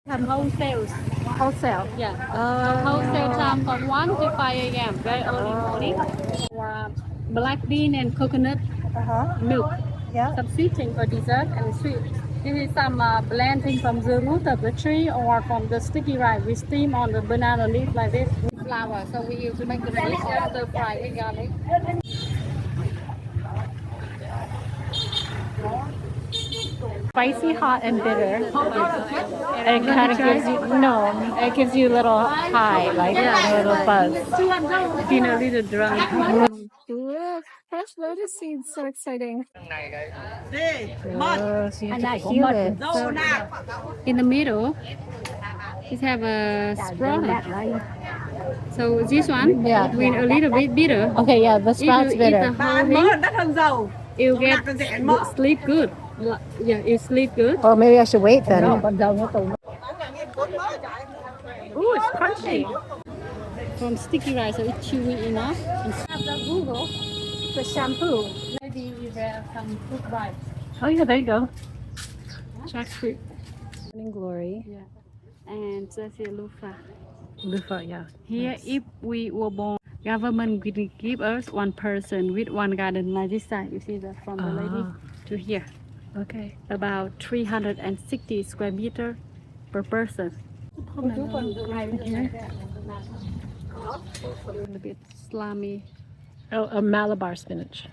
Wholesale. Wholesale. Yeah. So wholesale time from 1 to 5 a.m. very early morning. For black bean and coconut milk. Yeah. Some sweetening for dessert and sweet. This is some blending from the root of the tree or from the sticky rice. We steam on the banana leaf like this with flour. So we use to make the dish stir fry with garlic. Spicy, hot, and bitter. And It kind of gives you it gives you a little high, like a little buzz. Feel a little drunk. Look, fresh lotus seeds, so exciting. So you And have I to peel it. So in the middle, it have a sprout. So this one, Yeah. with a little bit bitter. Okay, yeah, the If sprout's you eat bitter. the whole thing, you get sleep good. Yeah, you sleep good. Oh, maybe I should wait then. Ooh, it's crunchy. From sticky rice, so it's chewy enough. And have the Google, the shampoo. Maybe you have some fruit rice. Oh yeah, there you go. Jackfruit. Morning glory. Yeah. And that's a loofah. Loofah, yeah. Here, Nice. if we were born, government will give us one person with one garden like this side. You see that from the lady to here. Okay. About 360 square meter per person. A little bit slimy. Oh, a Malabar spinach.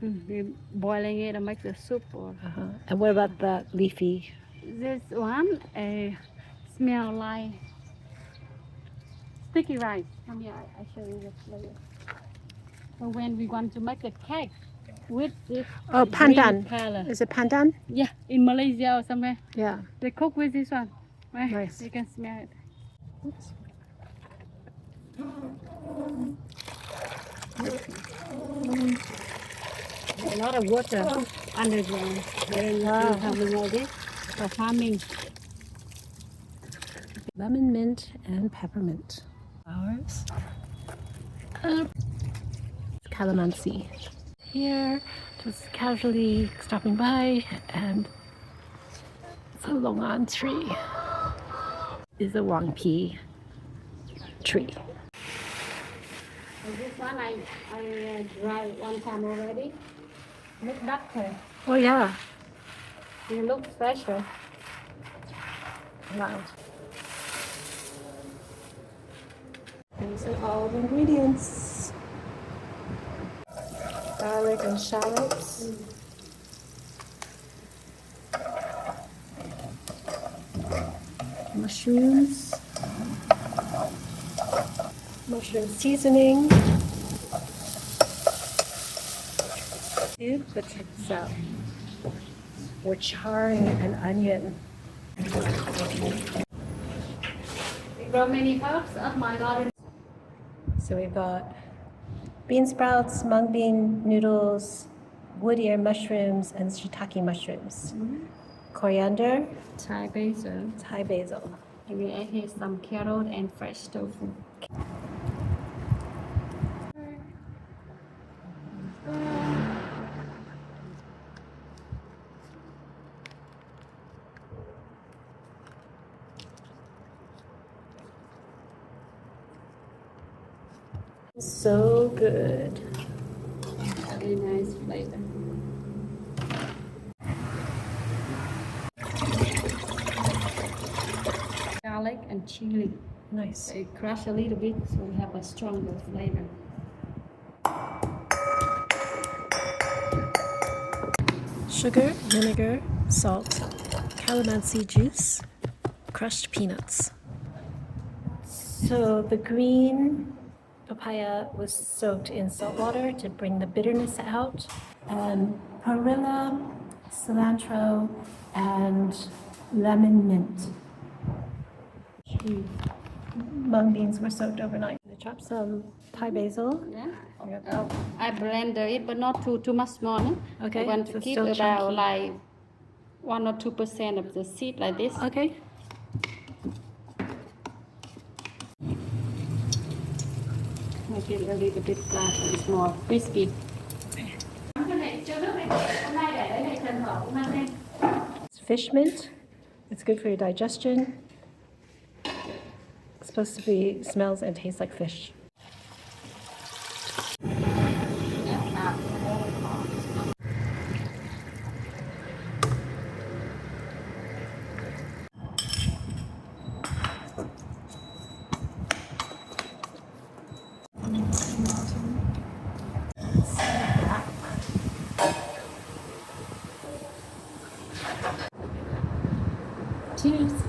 We're boiling it and make the soup. Or And what about the leafy? this one smell like sticky rice. Come here, I show you the flavor. So when we want to make the cake with this Pandan. color. Is it pandan? Yeah, in Malaysia or somewhere. Yeah. They cook with this one. Right? Nice. You can smell it. Oops. A lot of water underground. Very coming all this for farming. Lemon mint and peppermint. Flowers. Calamansi. Here, just casually stopping by, and it's a longan tree. Is a wangpi tree. So this one I dried one time already. Look darker. Oh yeah. It looks fresher. Wow. These are all the ingredients. Garlic and shallots. Mushrooms. Mushroom seasoning. But check this out. We're charring an onion. We grow many herbs of my garden. So we've got bean sprouts, mung bean noodles, wood ear mushrooms, and shiitake mushrooms. Coriander, Thai basil. Thai basil. And we add here some carrot and fresh tofu. So good. Very nice flavor. Garlic and chili. Nice. So you crush a little bit so we have a stronger flavor. Sugar, vinegar, salt, calamansi juice, crushed peanuts. So the green papaya was soaked in salt water to bring the bitterness out. And perilla, cilantro, and lemon mint. Mung beans were soaked overnight. I chopped some Thai basil. Yeah. I blend it, but not too much small. No? Okay, I want to so keep still about chunky. like 1 or 2% of the seed like this. Okay. Make it a little bit flat and small, crispy. It's fish mint, It's good for your digestion. It's supposed to be smells and tastes like fish. Cheers.